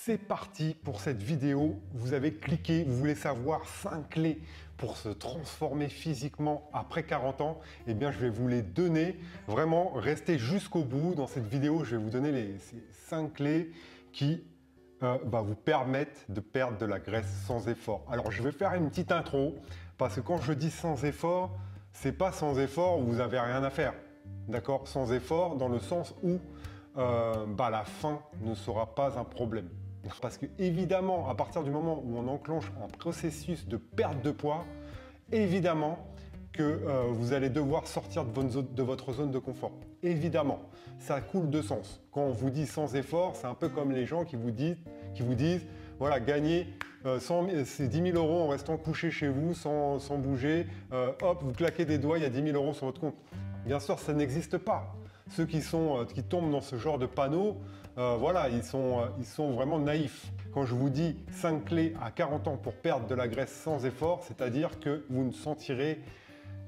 C'est parti pour cette vidéo. Vous avez cliqué, vous voulez savoir 5 clés pour se transformer physiquement après 40 ans. Eh bien, je vais vous les donner. Vraiment, restez jusqu'au bout. Dans cette vidéo, je vais vous donner ces 5 clés qui vous permettent de perdre de la graisse sans effort. Alors, je vais faire une petite intro parce que quand je dis sans effort, c'est pas sans effort où vous n'avez rien à faire. D'accord? Sans effort dans le sens où la faim ne sera pas un problème. Parce que évidemment, à partir du moment où on enclenche un processus de perte de poids, évidemment que vous allez devoir sortir de votre zone de confort. Évidemment, ça coule de sens. Quand on vous dit sans effort, c'est un peu comme les gens qui vous disent voilà, gagner 10 000 euros en restant couché chez vous sans bouger. Hop, vous claquez des doigts, il y a 10 000 euros sur votre compte. Bien sûr, ça n'existe pas. Ceux qui tombent dans ce genre de panneau, ils sont vraiment naïfs. Quand je vous dis 5 clés à 40 ans pour perdre de la graisse sans effort, c'est-à-dire que vous ne sentirez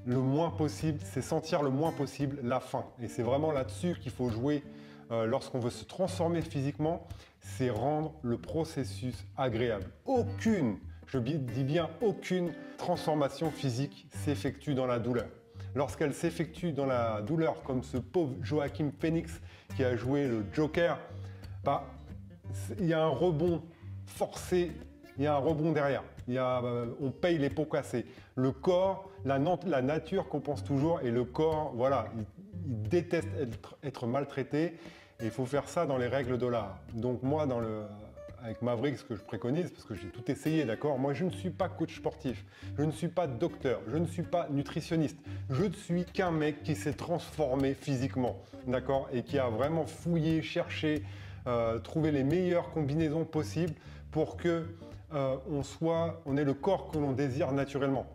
le moins possible, c'est sentir le moins possible la faim. Et c'est vraiment là-dessus qu'il faut jouer lorsqu'on veut se transformer physiquement, c'est rendre le processus agréable. Je dis bien aucune transformation physique s'effectue dans la douleur. Lorsqu'elle s'effectue dans la douleur, comme ce pauvre Joaquin Phoenix qui a joué le Joker, il y a un rebond forcé, il y a un rebond derrière. On paye les pots cassés. Le corps, la nature compense toujours et le corps, voilà, il déteste être maltraité et il faut faire ça dans les règles de l'art. Donc moi, avec Maverick, ce que je préconise, parce que j'ai tout essayé, d'accord? Moi, je ne suis pas coach sportif, je ne suis pas docteur, je ne suis pas nutritionniste. Je ne suis qu'un mec qui s'est transformé physiquement, d'accord? Et qui a vraiment fouillé, cherché, trouvé les meilleures combinaisons possibles pour que on ait le corps que l'on désire naturellement.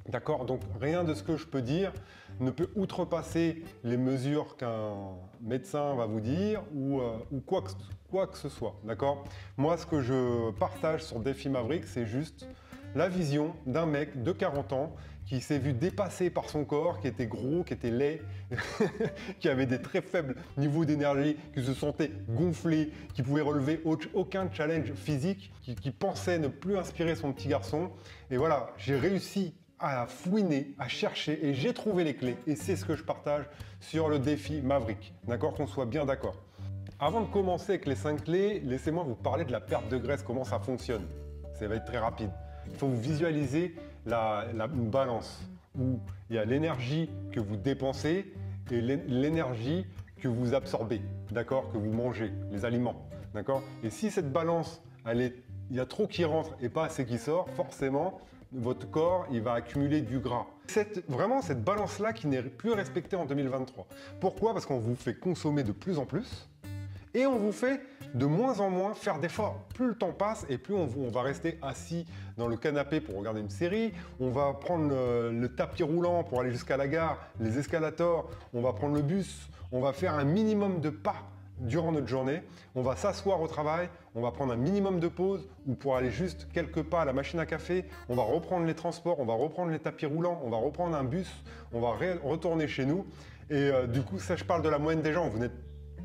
D'accord? Donc rien de ce que je peux dire ne peut outrepasser les mesures qu'un médecin va vous dire ou quoi que ce soit. D'accord? Moi, ce que je partage sur Défi Maverick, c'est juste la vision d'un mec de 40 ans qui s'est vu dépassé par son corps, qui était gros, qui était laid, qui avait des très faibles niveaux d'énergie, qui se sentait gonflé, qui pouvait relever aucun challenge physique, qui pensait ne plus inspirer son petit garçon. Et voilà, j'ai réussi à fouiner, à chercher et j'ai trouvé les clés. Et c'est ce que je partage sur le défi Maverick. D'accord? Qu'on soit bien d'accord. Avant de commencer avec les 5 clés, laissez-moi vous parler de la perte de graisse, comment ça fonctionne. Ça va être très rapide. Il faut vous visualiser une balance où il y a l'énergie que vous dépensez et l'énergie que vous absorbez, d'accord? Que vous mangez, les aliments, d'accord? Et si cette balance, il y a trop qui rentre et pas assez qui sort, forcément, votre corps, il va accumuler du gras. Vraiment cette balance-là qui n'est plus respectée en 2023. Pourquoi? Parce qu'on vous fait consommer de plus en plus et on vous fait de moins en moins faire d'efforts. Plus le temps passe et plus on va rester assis dans le canapé pour regarder une série, on va prendre le tapis roulant pour aller jusqu'à la gare, les escalators, on va prendre le bus, on va faire un minimum de pas durant notre journée, on va s'asseoir au travail, on va prendre un minimum de pause ou pour aller juste quelques pas à la machine à café, on va reprendre les transports, on va reprendre les tapis roulants, on va reprendre un bus, on va retourner chez nous. Et du coup, ça, je parle de la moyenne des gens. Vous n'êtes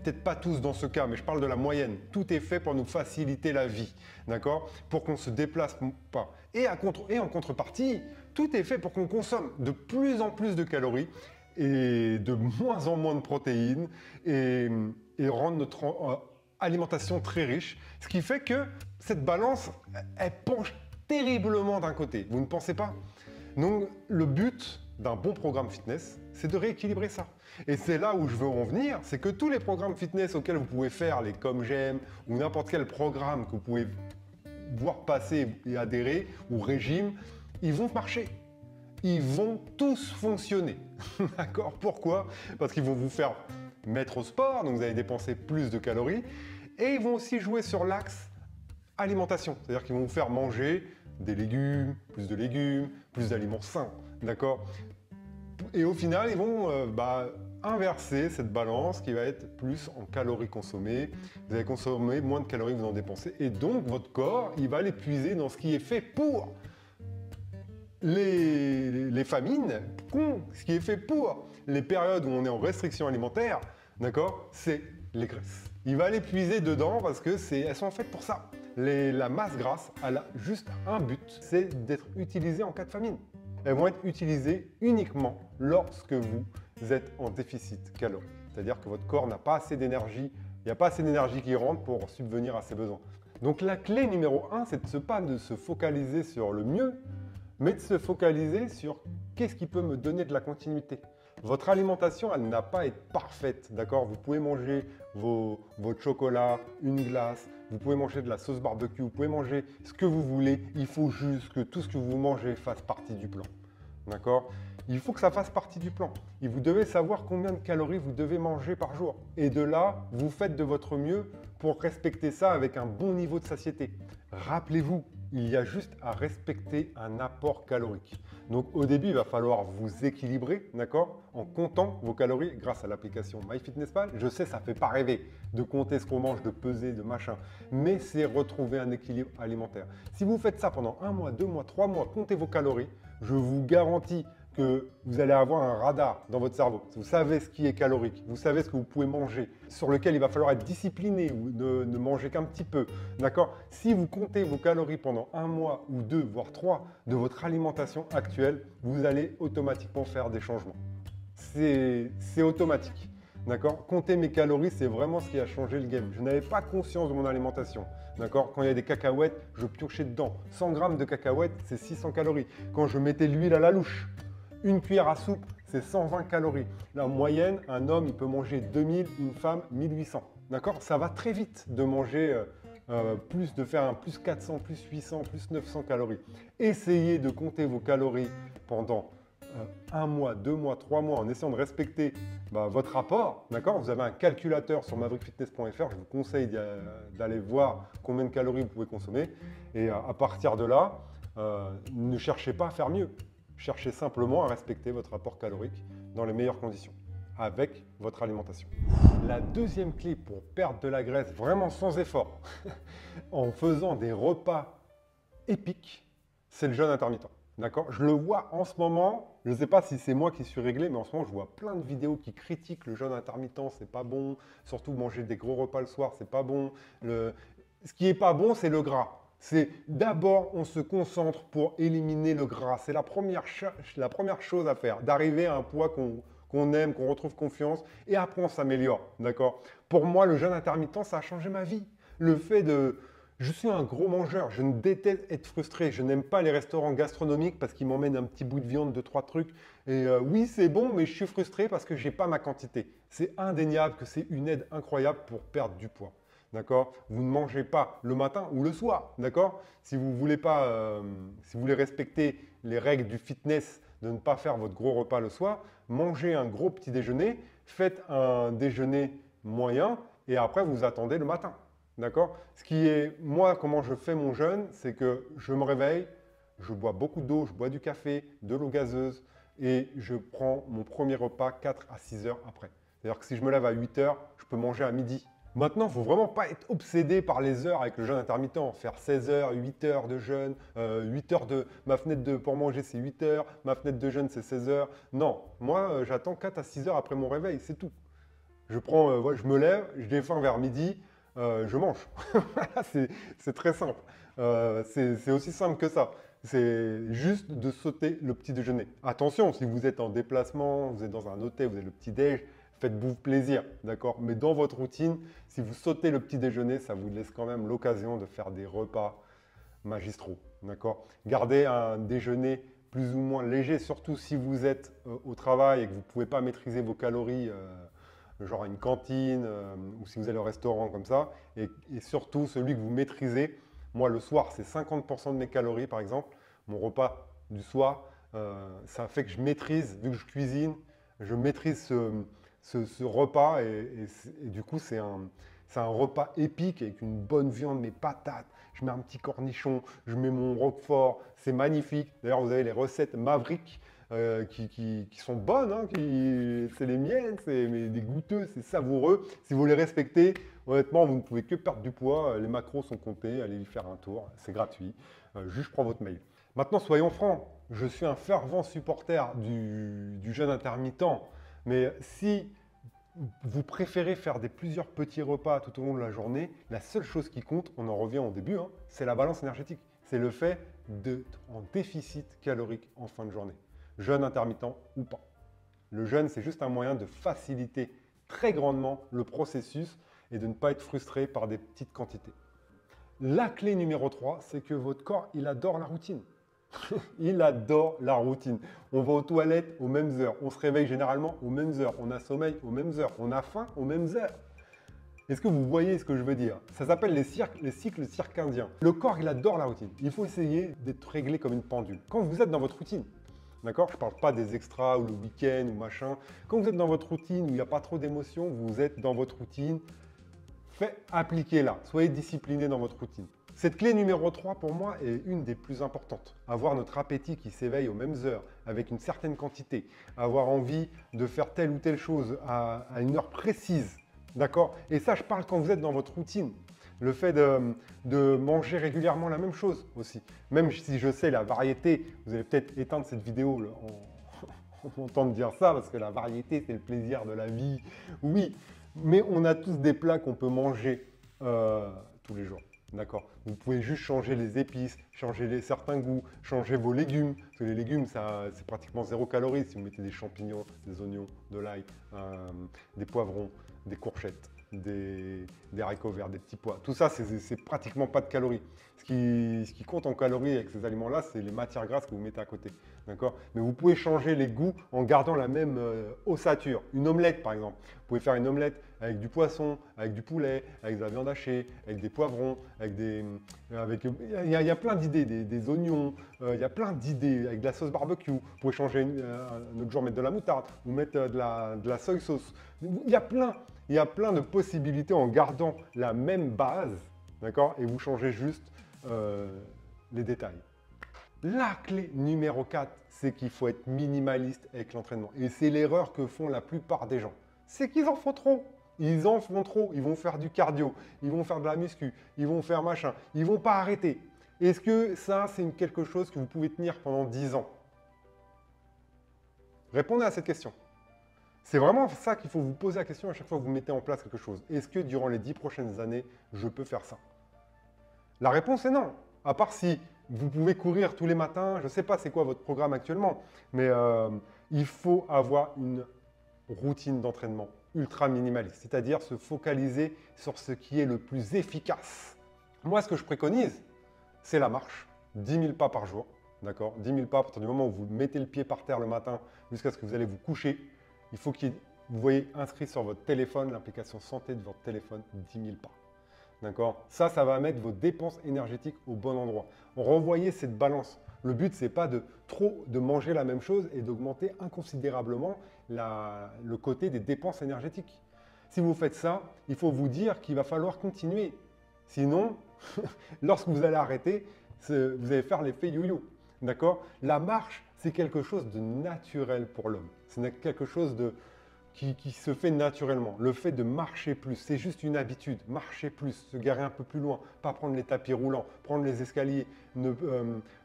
peut-être pas tous dans ce cas, mais je parle de la moyenne. Tout est fait pour nous faciliter la vie, d'accord? Pour qu'on se déplace pas. Et en contrepartie, tout est fait pour qu'on consomme de plus en plus de calories et de moins en moins de protéines et rendre notre alimentation très riche. Ce qui fait que cette balance, elle penche terriblement d'un côté. Vous ne pensez pas? Donc, le but d'un bon programme fitness, c'est de rééquilibrer ça. Et c'est là où je veux en venir, c'est que tous les programmes fitness auxquels vous pouvez faire, les Comme J'aime ou n'importe quel programme que vous pouvez voir passer et adhérer, ou régime, ils vont marcher. Ils vont tous fonctionner. D'accord? Pourquoi? Parce qu'ils vont vous faire mettre au sport, donc vous allez dépenser plus de calories, et ils vont aussi jouer sur l'axe alimentation, c'est-à-dire qu'ils vont vous faire manger des légumes, plus d'aliments sains, d'accord? Et au final, ils vont inverser cette balance qui va être plus en calories consommées. Vous allez consommer moins de calories que vous en dépensez, et donc votre corps, il va l'épuiser dans ce qui est fait pour les famines, ce qui est fait pour les périodes où on est en restriction alimentaire, d'accord? C'est les graisses. il va aller puiser dedans parce que elles sont faites pour ça. La masse grasse, elle a juste un but, c'est d'être utilisée en cas de famine. Elles vont être utilisées uniquement lorsque vous êtes en déficit calorique. C'est-à-dire que votre corps n'a pas assez d'énergie, il n'y a pas assez d'énergie qui rentre pour subvenir à ses besoins. Donc la clé numéro 1, c'est pas de se focaliser sur le mieux, mais de se focaliser sur qu'est-ce qui peut me donner de la continuité. Votre alimentation, elle n'a pas à être parfaite, d'accord? Vous pouvez manger votre chocolat, une glace, vous pouvez manger de la sauce barbecue, vous pouvez manger ce que vous voulez. Il faut juste que tout ce que vous mangez fasse partie du plan, d'accord? Il faut que ça fasse partie du plan. Et vous devez savoir combien de calories vous devez manger par jour. Et de là, vous faites de votre mieux pour respecter ça avec un bon niveau de satiété. Rappelez-vous, il y a juste à respecter un apport calorique. Donc au début, il va falloir vous équilibrer, d'accord, en comptant vos calories grâce à l'application MyFitnessPal. Je sais, ça ne fait pas rêver de compter ce qu'on mange, de peser, de machin, mais c'est retrouver un équilibre alimentaire. Si vous faites ça pendant 1 mois, 2 mois, 3 mois, comptez vos calories, je vous garantis que vous allez avoir un radar dans votre cerveau. Vous savez ce qui est calorique, vous savez ce que vous pouvez manger, sur lequel il va falloir être discipliné ou ne manger qu'un petit peu. D'accord? Si vous comptez vos calories pendant 1 mois ou 2, voire 3 de votre alimentation actuelle, vous allez automatiquement faire des changements. C'est automatique. D'accord? Compter mes calories, c'est vraiment ce qui a changé le game. Je n'avais pas conscience de mon alimentation. D'accord? Quand il y a des cacahuètes, je piochais dedans. 100 grammes de cacahuètes, c'est 600 calories. Quand je mettais l'huile à la louche, une cuillère à soupe, c'est 120 calories. La moyenne, un homme, il peut manger 2000, une femme, 1800. D'accord? Ça va très vite de manger de faire un plus 400, plus 800, plus 900 calories. Essayez de compter vos calories pendant 1 mois, 2 mois, 3 mois en essayant de respecter votre rapport. D'accord? Vous avez un calculateur sur maverickfitness.fr. Je vous conseille d'aller voir combien de calories vous pouvez consommer. Et à partir de là, ne cherchez pas à faire mieux. Cherchez simplement à respecter votre apport calorique dans les meilleures conditions avec votre alimentation. La deuxième clé pour perdre de la graisse vraiment sans effort, en faisant des repas épiques, c'est le jeûne intermittent. D'accord? Je le vois en ce moment, je ne sais pas si c'est moi qui suis réglé, mais en ce moment, je vois plein de vidéos qui critiquent le jeûne intermittent, c'est pas bon. Surtout manger des gros repas le soir, c'est pas bon. Ce qui est pas bon, c'est le gras. C'est d'abord, on se concentre pour éliminer le gras. C'est la première chose à faire, d'arriver à un poids qu'on aime, qu'on retrouve confiance, et après on s'améliore, d'accord? Pour moi, le jeûne intermittent, ça a changé ma vie. Le fait de... Je suis un gros mangeur, je ne déteste être frustré, je n'aime pas les restaurants gastronomiques parce qu'ils m'emmènent un petit bout de viande, 2-3 trucs. Et oui, c'est bon, mais je suis frustré parce que je n'ai pas ma quantité. C'est indéniable que c'est une aide incroyable pour perdre du poids. D'accord? Vous ne mangez pas le matin ou le soir, d'accord? Si vous voulez pas, si vous voulez respecter les règles du fitness de ne pas faire votre gros repas le soir, mangez un gros petit déjeuner, faites un déjeuner moyen et après vous attendez le matin. D'accord? Ce qui est, moi, comment je fais mon jeûne, c'est que je me réveille, je bois beaucoup d'eau, je bois du café, de l'eau gazeuse et je prends mon premier repas 4 à 6 heures après. C'est-à-dire que si je me lève à 8 heures, je peux manger à midi. Maintenant, il ne faut vraiment pas être obsédé par les heures avec le jeûne intermittent. Faire 16 heures, 8 heures de jeûne, 8 heures de... Ma fenêtre pour manger, c'est 8 heures, ma fenêtre de jeûne, c'est 16 heures. Non, moi, j'attends 4 à 6 heures après mon réveil, c'est tout. Je me lève, je défends vers midi, je mange. C'est très simple. C'est aussi simple que ça. C'est juste de sauter le petit déjeuner. Attention, si vous êtes en déplacement, vous êtes dans un hôtel, vous avez le petit déj, faites-vous plaisir, d'accord? Mais dans votre routine, si vous sautez le petit déjeuner, ça vous laisse quand même l'occasion de faire des repas magistraux, d'accord? Gardez un déjeuner plus ou moins léger, surtout si vous êtes au travail et que vous ne pouvez pas maîtriser vos calories, genre une cantine ou si vous allez au restaurant comme ça. Et surtout, celui que vous maîtrisez, moi le soir, c'est 50% de mes calories par exemple. Mon repas du soir, ça fait que je maîtrise, vu que je cuisine, je maîtrise ce repas et du coup c'est un repas épique avec une bonne viande, mes patates, je mets un petit cornichon, je mets mon roquefort, c'est magnifique. D'ailleurs vous avez les recettes Maverick qui sont bonnes, hein, c'est les miennes, c'est des goûteux, c'est savoureux. Si vous les respectez, honnêtement vous ne pouvez que perdre du poids, les macros sont comptés, allez y faire un tour, c'est gratuit, juste je prends votre mail. Maintenant soyons francs, je suis un fervent supporter du jeûne intermittent. Mais si vous préférez faire plusieurs petits repas tout au long de la journée, la seule chose qui compte, on en revient au début, hein, c'est la balance énergétique. C'est le fait d'être en déficit calorique en fin de journée. Jeûne intermittent ou pas. Le jeûne, c'est juste un moyen de faciliter très grandement le processus et de ne pas être frustré par des petites quantités. La clé numéro 3, c'est que votre corps, il adore la routine. Il adore la routine. On va aux toilettes aux mêmes heures. On se réveille généralement aux mêmes heures. On a sommeil aux mêmes heures. On a faim aux mêmes heures. Est-ce que vous voyez ce que je veux dire? Ça s'appelle les cycles circadiens. Le corps, il adore la routine. Il faut essayer d'être réglé comme une pendule. Quand vous êtes dans votre routine, d'accord? Je ne parle pas des extras ou le week-end ou machin. Quand vous êtes dans votre routine où il n'y a pas trop d'émotions, vous êtes dans votre routine, appliquez-la. Soyez discipliné dans votre routine. Cette clé numéro 3, pour moi, est une des plus importantes. Avoir notre appétit qui s'éveille aux mêmes heures, avec une certaine quantité. Avoir envie de faire telle ou telle chose à une heure précise. D'accord? Et ça, je parle quand vous êtes dans votre routine. Le fait de manger régulièrement la même chose aussi. Même si je sais la variété, vous allez peut-être éteindre cette vidéo en m'entendant dire ça, parce que la variété, c'est le plaisir de la vie. Oui, mais on a tous des plats qu'on peut manger tous les jours. D'accord. Vous pouvez juste changer les épices, changer certains goûts, changer vos légumes. Parce que les légumes, c'est pratiquement 0 calories si vous mettez des champignons, des oignons, de l'ail, des poivrons, des courgettes, des haricots verts, des petits pois. Tout ça, c'est pratiquement pas de calories. Ce qui compte en calories avec ces aliments-là, c'est les matières grasses que vous mettez à côté. D'accord. Mais vous pouvez changer les goûts en gardant la même ossature. Une omelette, par exemple. Vous pouvez faire une omelette avec du poisson, avec du poulet, avec de la viande hachée, avec des poivrons, il y a plein d'idées, des oignons, il y a plein d'idées, avec de la sauce barbecue. Vous pouvez changer un autre jour, mettre de la moutarde ou mettre de la soy sauce. Il y a plein de possibilités en gardant la même base, d'accord? Et vous changez juste les détails. La clé numéro 4, c'est qu'il faut être minimaliste avec l'entraînement. Et c'est l'erreur que font la plupart des gens. C'est qu'ils en font trop. Ils en font trop. Ils vont faire du cardio, ils vont faire de la muscu, ils vont faire machin. Ils ne vont pas arrêter. Est-ce que ça, c'est quelque chose que vous pouvez tenir pendant 10 ans? Répondez à cette question. C'est vraiment ça qu'il faut vous poser la question à chaque fois que vous mettez en place quelque chose. Est-ce que durant les 10 prochaines années, je peux faire ça? La réponse est non. À part si vous pouvez courir tous les matins, je ne sais pas c'est quoi votre programme actuellement, mais il faut avoir une routine d'entraînement ultra minimaliste, c'est-à-dire se focaliser sur ce qui est le plus efficace. Moi, ce que je préconise, c'est la marche, 10 000 pas par jour, d'accord? 10 000 pas à partir du moment où vous mettez le pied par terre le matin jusqu'à ce que vous allez vous coucher. Il faut que vous voyez inscrit sur votre téléphone, l'application santé de votre téléphone, 10 000 pas. D'accord? Ça va mettre vos dépenses énergétiques au bon endroit. Renvoyez cette balance. Le but, ce n'est pas de manger la même chose et d'augmenter inconsidérablement le côté des dépenses énergétiques. Si vous faites ça, il faut vous dire qu'il va falloir continuer. Sinon, lorsque vous allez arrêter, vous allez faire l'effet yo-yo. D'accord? La marche, c'est quelque chose de naturel pour l'homme. C'est quelque chose qui se fait naturellement. Le fait de marcher plus, c'est juste une habitude. Marcher plus, se garer un peu plus loin, pas prendre les tapis roulants, prendre les escaliers.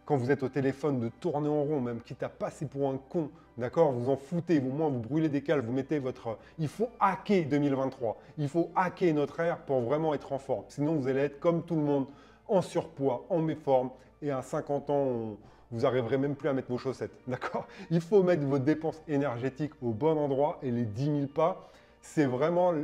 Quand vous êtes au téléphone, de tourner en rond, même quitte à passer pour un con, d'accord? Vous en foutez, au moins vous brûlez des cales, vous mettez votre... Il faut hacker 2023. Il faut hacker notre ère pour vraiment être en forme. Sinon, vous allez être comme tout le monde, en surpoids, en méforme, et à 50 ans, vous n'arriverez même plus à mettre vos chaussettes, d'accord? Il faut mettre vos dépenses énergétiques au bon endroit et les 10 000 pas, c'est vraiment,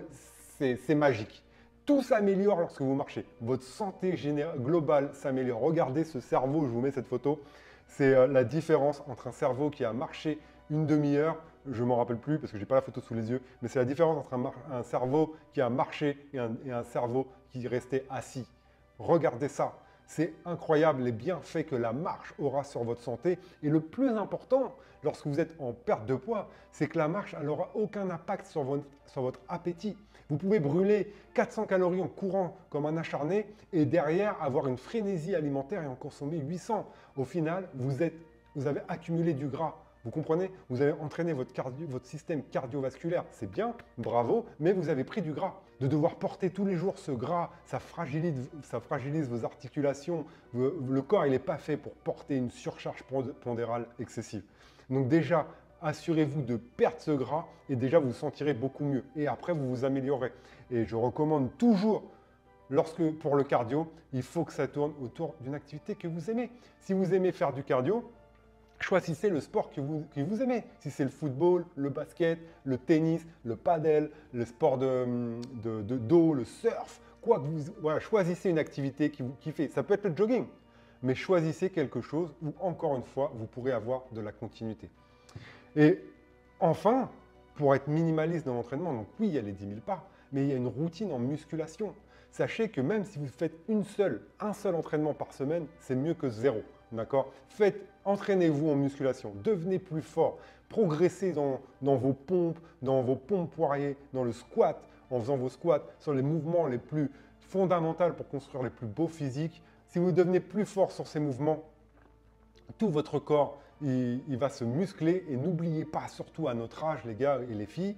c'est magique. Tout s'améliore lorsque vous marchez. Votre santé globale s'améliore. Regardez ce cerveau, je vous mets cette photo. C'est la différence entre un cerveau qui a marché une demi-heure, je ne m'en rappelle plus parce que je n'ai pas la photo sous les yeux, mais c'est la différence entre un cerveau qui a marché et un cerveau qui restait assis. Regardez ça. C'est incroyable les bienfaits que la marche aura sur votre santé. Et le plus important, lorsque vous êtes en perte de poids, c'est que la marche n'aura aucun impact sur votre appétit. Vous pouvez brûler 400 calories en courant comme un acharné et derrière avoir une frénésie alimentaire et en consommer 800. Au final, vous avez accumulé du gras. Vous comprenez? Vous avez entraîné votre système cardiovasculaire. C'est bien, bravo, mais vous avez pris du gras. De devoir porter tous les jours ce gras, ça fragilise vos articulations. Le corps, il n'est pas fait pour porter une surcharge pondérale excessive. Donc déjà, assurez-vous de perdre ce gras et déjà vous vous sentirez beaucoup mieux. Et après, vous vous améliorerez. Et je recommande toujours, pour le cardio, il faut que ça tourne autour d'une activité que vous aimez. Si vous aimez faire du cardio, choisissez le sport que vous aimez. Si c'est le football, le basket, le tennis, le paddle, le sport d'eau, le surf, voilà, choisissez une activité qui vous kiffez. Ça peut être le jogging, mais choisissez quelque chose où, encore une fois, vous pourrez avoir de la continuité. Et enfin, pour être minimaliste dans l'entraînement, donc oui, il y a les 10 000 pas, mais il y a une routine en musculation. Sachez que même si vous faites un seul entraînement par semaine, c'est mieux que zéro. D'accord? Entraînez-vous en musculation, devenez plus fort, progressez dans vos pompes poiriers, dans le squat, en faisant vos squats, sur les mouvements les plus fondamentaux pour construire les plus beaux physiques. Si vous devenez plus fort sur ces mouvements, tout votre corps il va se muscler. Et n'oubliez pas, surtout à notre âge, les gars et les filles,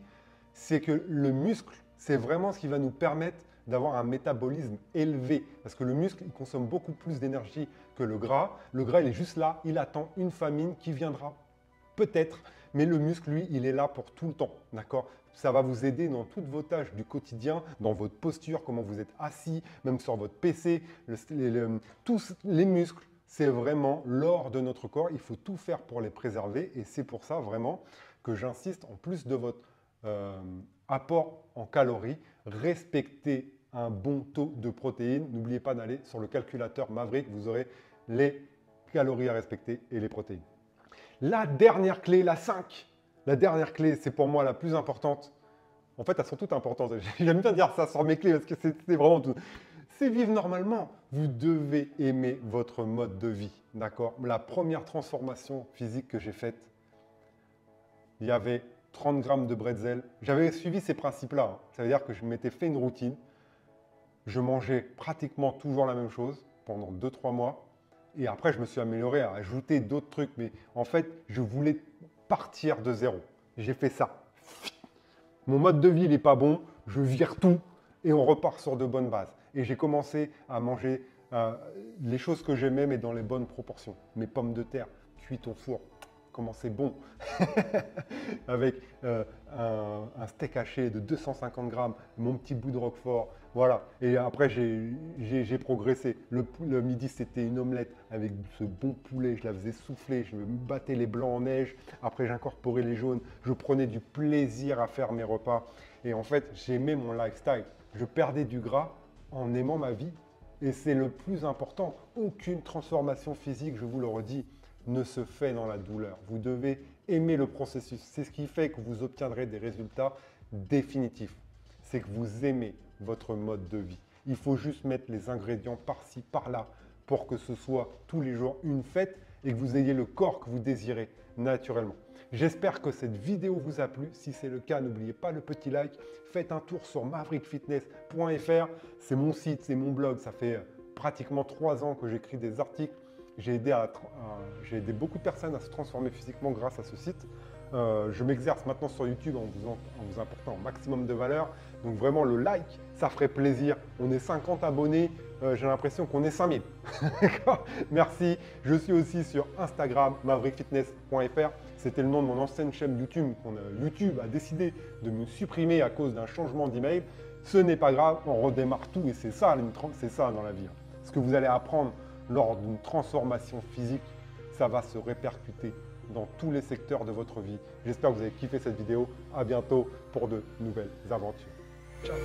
c'est que le muscle, c'est vraiment ce qui va nous permettre d'avoir un métabolisme élevé. Parce que le muscle, il consomme beaucoup plus d'énergie que le gras. Le gras, il est juste là, il attend une famine qui viendra peut-être. Mais le muscle, lui, il est là pour tout le temps. D'accord? Ça va vous aider dans toutes vos tâches du quotidien, dans votre posture, comment vous êtes assis, même sur votre PC. Tous les muscles, c'est vraiment l'or de notre corps. Il faut tout faire pour les préserver. Et c'est pour ça vraiment que j'insiste, en plus de votre apport en calories, respectez un bon taux de protéines. N'oubliez pas d'aller sur le calculateur Maverick, vous aurez les calories à respecter et les protéines. La dernière clé, la 5. La dernière clé, c'est pour moi la plus importante. En fait, elles sont toutes importantes. J'aime bien dire ça sur mes clés parce que c'est vraiment tout. C'est vivre normalement. Vous devez aimer votre mode de vie. D'accord? La première transformation physique que j'ai faite, il y avait 30 grammes de bretzel. J'avais suivi ces principes-là. Ça veut dire que je m'étais fait une routine. Je mangeais pratiquement toujours la même chose pendant 2-3 mois. Et après, je me suis amélioré à ajouter d'autres trucs. Mais en fait, je voulais partir de zéro. J'ai fait ça. Mon mode de vie, il n'est pas bon. Je vire tout et on repart sur de bonnes bases. Et j'ai commencé à manger les choses que j'aimais, mais dans les bonnes proportions. Mes pommes de terre cuites au four. Comment c'est bon. Avec un steak haché de 250 grammes, mon petit bout de roquefort. Voilà. Et après, j'ai progressé. Le midi, c'était une omelette avec ce bon poulet. Je la faisais souffler. Je me battais les blancs en neige. Après, j'incorporais les jaunes. Je prenais du plaisir à faire mes repas. Et en fait, j'aimais mon lifestyle. Je perdais du gras en aimant ma vie. Et c'est le plus important. Aucune transformation physique, je vous le redis, ne se fait dans la douleur. Vous devez aimer le processus. C'est ce qui fait que vous obtiendrez des résultats définitifs. C'est que vous aimez votre mode de vie. Il faut juste mettre les ingrédients par-ci, par-là pour que ce soit tous les jours une fête et que vous ayez le corps que vous désirez naturellement. J'espère que cette vidéo vous a plu. Si c'est le cas, n'oubliez pas le petit like. Faites un tour sur maverickfitness.fr. C'est mon site, c'est mon blog. Ça fait pratiquement 3 ans que j'écris des articles. J'ai aidé beaucoup de personnes à se transformer physiquement grâce à ce site. Je m'exerce maintenant sur YouTube en vous apportant un maximum de valeur. Donc vraiment, le like, ça ferait plaisir. On est 50 abonnés. J'ai l'impression qu'on est 5000. Merci. Je suis aussi sur Instagram, maverickfitness.fr. C'était le nom de mon ancienne chaîne YouTube. YouTube a décidé de me supprimer à cause d'un changement d'email. Ce n'est pas grave, on redémarre tout et c'est ça dans la vie. Ce que vous allez apprendre lors d'une transformation physique, ça va se répercuter dans tous les secteurs de votre vie. J'espère que vous avez kiffé cette vidéo. À bientôt pour de nouvelles aventures. Ciao.